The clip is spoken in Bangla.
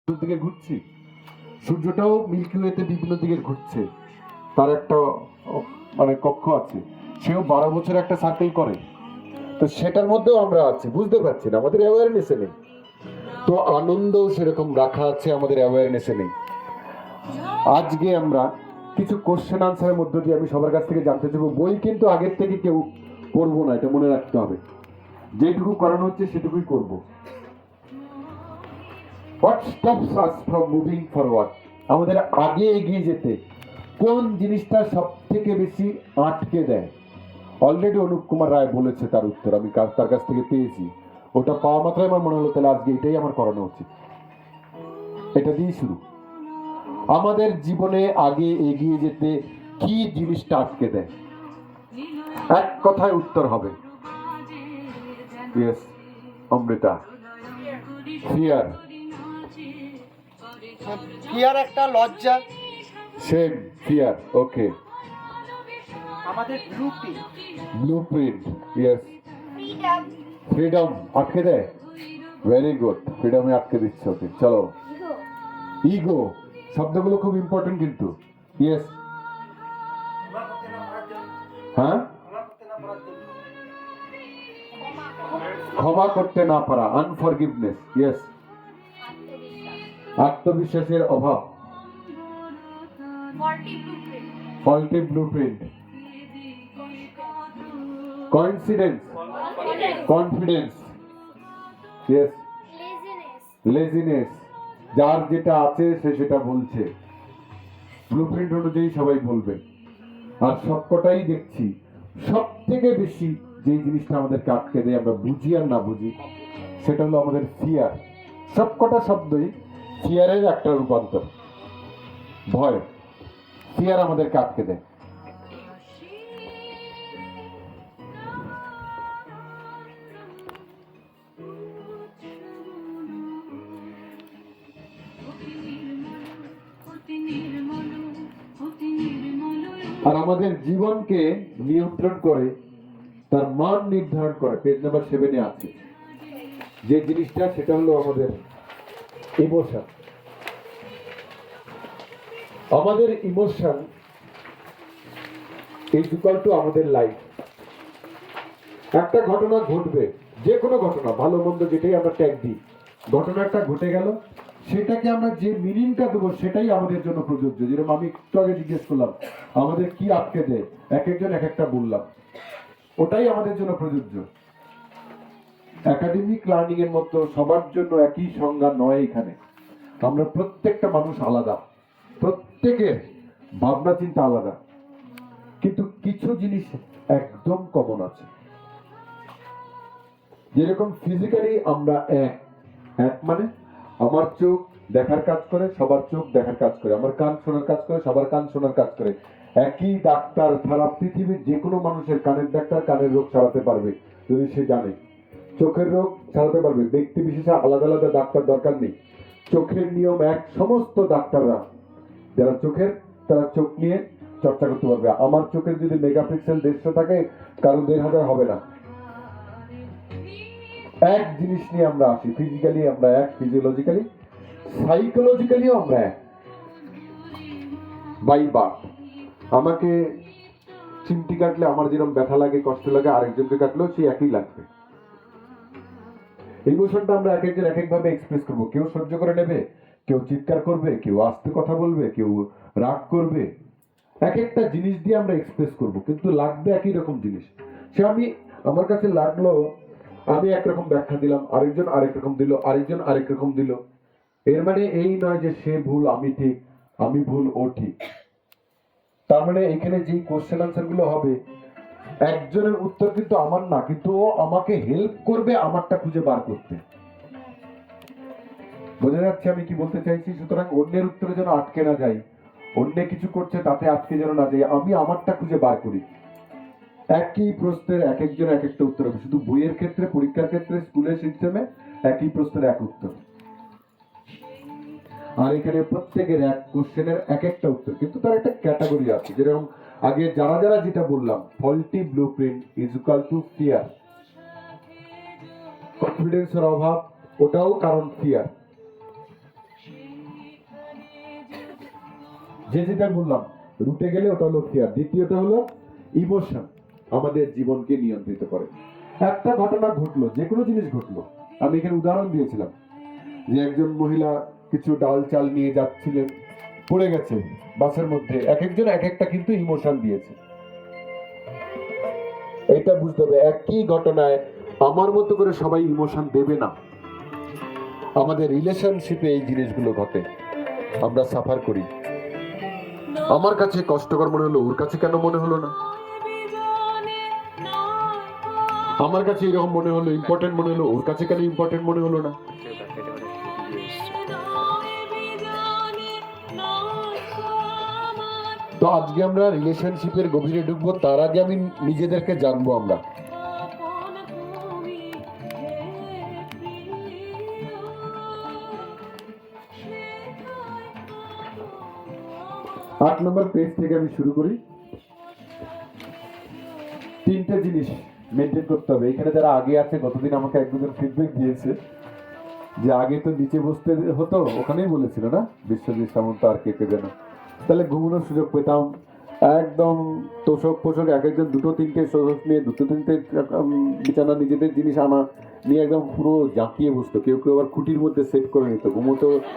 দিকে ঘুরছি, সূর্যটাও মিল্কি ওয়েতে বিভিন্ন দিকে ঘুরছে, তার একটা মানে কক্ষ আছে, সেও 12 বছর একটা সার্কেল করে। তো সেটার মধ্যেও আমরা আছি, বুঝতে পারছি না, আমাদের অ্যাওয়ারনেসে নেই। তো আনন্দও সেরকম রাখা আছে, আমাদের অ্যাওয়ারনেসে নেই। আজকে আমরা কিছু কোশ্চেন আনসারের মধ্য দিয়ে আমি সবার কাছ থেকে জানতে চাইবো। বই কিন্তু আগের থেকে কেউ পড়বো না, এটা মনে রাখতে হবে। যেটুকু করানো হচ্ছে সেটুকুই করব। What stops us from moving forward? আমাদের আগে এগিয়ে যেতে কোন জিনিসটা সব থেকে বেশি আটকে দেয়? অলরেডি অনুপ কুমার রায় বলেছে তার উত্তর, আমি তার কাছ থেকে পেয়েছি। ওটা পাওয়া মাত্রই আমার মনে হলো তাহলে আজকে এটাই আমার করানো উচিত। এটা দিয়ে শুরু। আমাদের জীবনে আগে এগিয়ে যেতে কি জিনিসটা আটকে দেয়? এক কথায় উত্তর হবে ইয়েস অমৃতা, ফিয়ার। ফিয়ার একটা লজ্জা, সেম ফিয়ার। ওকে, আমাদের ব্লুপ্রিন্ট। ইয়েস, ফ্রিডম আটকে দেয়। ভেরি গুড, ফ্রিডমে আটকে দিচ্ছে। ওকে চলো, ইগো। শব্দগুলো খুব ইম্পর্টেন্ট কিন্তু। ইয়েস, হ্যাঁ, ক্ষমা করতে না পারা, আনফরগিভনেস। ইয়েস, আত্মবিশ্বাসের অভাব, faulty blueprint, coincidence, confidence. Yes, laziness, যার যেটা আছে সে সেটা বলছে, ব্লুপ্রিন্ট অনুযায়ী সবাই বলবে। আর সবকটাই দেখছি সব থেকে বেশি যে জিনিসটা আমাদেরকে আটকে দেয়, আমরা বুঝি আর না বুঝি, সেটা হলো আমাদের ফিয়ার। সবকটা শব্দই ফিয়ারের একটা রূপান্তর, ভয়। ফিয়ার আমাদেরকে আটকে দেয়। আর আমাদের জীবনকে নিয়ন্ত্রণ করে, তার মান নির্ধারণ করে, পেজ নাম্বার 7-এ আছে যে জিনিসটা, সেটা হলো আমাদের ইমোশন। আমাদের ইমোশন ইজ ইকুয়াল টু আমাদের লাইফ। একটা ঘটনা ঘটবে, যে কোনো ঘটনা, ভালো মন্দ যেটাই আমরা ট্যাগ দিই, ঘটনা একটা ঘটে গেল, সেটাকে আমরা যে মিনিংটা দেবো সেটাই আমাদের জন্য প্রযোজ্য। যেরকম আমি একটু আগে জিজ্ঞেস করলাম আমাদের কি আটকে দেয়, এক একজন এক একটা বললাম, ওটাই আমাদের জন্য প্রযোজ্য। একাডেমিক লার্নিং এর মতো সবার জন্য একই সংজ্ঞা নয় এখানে। আমরা প্রত্যেকটা মানুষ আলাদা, প্রত্যেকের ভাবনা চিন্তা আলাদা, কিন্তু কিছু জিনিস একদম কমন আছে। যেরকম ফিজিক্যালি আমরা এক, এক মানে আমার চোখ দেখার কাজ করে, সবার চোখ দেখার কাজ করে, আমার কান শোনার কাজ করে, সবার কান শোনার কাজ করে। একই ডাক্তার সারা পৃথিবীর যে কোনো মানুষের কানের ডাক্তার কানের রোগ সারাতে পারবে যদি সে জানে, চোখের রোগ সারাতে পারবে। ব্যক্তি বিশেষে আলাদা আলাদা ডাক্তার দরকার নেই, চোখের নিয়ম এক। সমস্ত ডাক্তাররা যারা চোখের, তারা চোখ নিয়ে চর্চা করতে পারবে। আমার চোখের যদি মেগাপিক্সেল 150 থাকে, কারণ 1500 হবে না। এক জিনিস নিয়ে আমরা আসি, ফিজিক্যালি আমরা এক, ফিজিওলজিক্যালি, সাইকোলজিক্যালিও আমরা এক। বাই বার্থ আমাকে চিমটি কাটলে আমার যেরকম ব্যথা লাগে, কষ্ট লাগে, আরেকজনকে কাটলেও সেই একই লাগবে। ইমোশনটা আমরা এক একজন এক একভাবে এক্সপ্রেস করবো। কেউ সহ্য করে নেবে, কেউ চিৎকার করবে, কেউ আস্তে কথা বলবে, কেউ রাগ করবে। এক একটা জিনিস দিয়ে আমরা এক্সপ্রেস করব, কিন্তু লাগবে একই রকম জিনিস। সে আমি, আমার কাছে লাগলো, আমি একরকম ব্যাখ্যা দিলাম, আরেকজন আরেক রকম দিল, আরেকজন আরেক রকম দিল। এর মানে এই নয় যে সে ভুল আমি ঠিক, আমি ভুল ও ঠিক। তার মানে এখানে যে কোশ্চেন আনসার গুলো হবে, একজনের উত্তর কিন্তু আমার না, কিন্তু ও আমাকে হেল্প করবে আমারটা খুঁজে বার করতে। বোঝা যাচ্ছে আমি কি বলতে চাইছি? সুতরাং অন্যের উত্তরে যেন আটকে না যাই, অন্য কিছু করছে তাতে আটকে যেন না যাই, আমি আমারটা খুঁজে বার করি। একই প্রশ্নের এক একজন এক একটা উত্তর হবে। শুধু বইয়ের ক্ষেত্রে, পরীক্ষার ক্ষেত্রে, স্কুলের সিস্টেমে একই প্রশ্নের এক উত্তর, আর এখানে প্রত্যেকের এক কোশ্চেনের এক একটা উত্তর, কিন্তু তার একটা ক্যাটাগরি আছে। যেরকম আগে যারা যারা যেটা বললাম, faulty blueprint is equal to fear, কনফিডেন্সের অভাব, ওটাও কারণ ফিয়ার। যে যেটা বললাম, রুটে গেলে ওটা হলো ফিয়ার। দ্বিতীয়টা হলো ইমোশন, আমাদের জীবনকে নিয়ন্ত্রিত করে। একটা ঘটনা ঘটলো, যে কোনো জিনিস ঘটলো, আমি এখানে উদাহরণ দিয়েছিলাম যে একজন মহিলা কিছু ডাল চাল নিয়ে যাচ্ছিলেন, পড়ে গেছে বাসের মধ্যে। এক একজন এক একটা কিন্তু ইমোশন দিয়েছে। এটা বুঝতে হবে, একই ঘটনায় আমার মতো করে সবাই ইমোশন দেবে না। আমাদের রিলেশনশিপে এই জিনিসগুলো ঘটে, আমরা সাফার করি। আমার কাছে কষ্টকর মনে হলো, ওর কাছে কেন মনে হলো না? আমার কাছে এরকম মনে হলো, ইম্পর্টেন্ট মনে হলো, ওর কাছে কেন ইম্পর্টেন্ট মনে হলো না? তো আজকে আমরা রিলেশনশিপের গভীরে ঢুকবো, তার আগে আমি নিজেদেরকে জানবো। আমরা 8 নম্বর পেজ থেকে আমি শুরু করি। তিনটে জিনিস মেনটেন করতে হবে। এখানে যারা আগে আছে, গতদিন আমাকে এক দুজন ফিডব্যাক দিয়েছে যে আগে তো নিচে বসতে হতো, ওখানেই বলেছিল না বিশ্বজিৎ সামন্ত আর কে কে যেন, তাহলে ঘুমানোর সুযোগ পেতাম। একদম তোষক পোষক এক একজন দুটো তিনটে তোষক নিয়ে, দুটো তিনটে বিছানা নিজেদের জিনিস আনা নিয়ে একদম পুরো জাঁকিয়ে বসতো। কেউ কেউ আবার খুঁটির মধ্যে সেট করে নিত, ঘুমোতো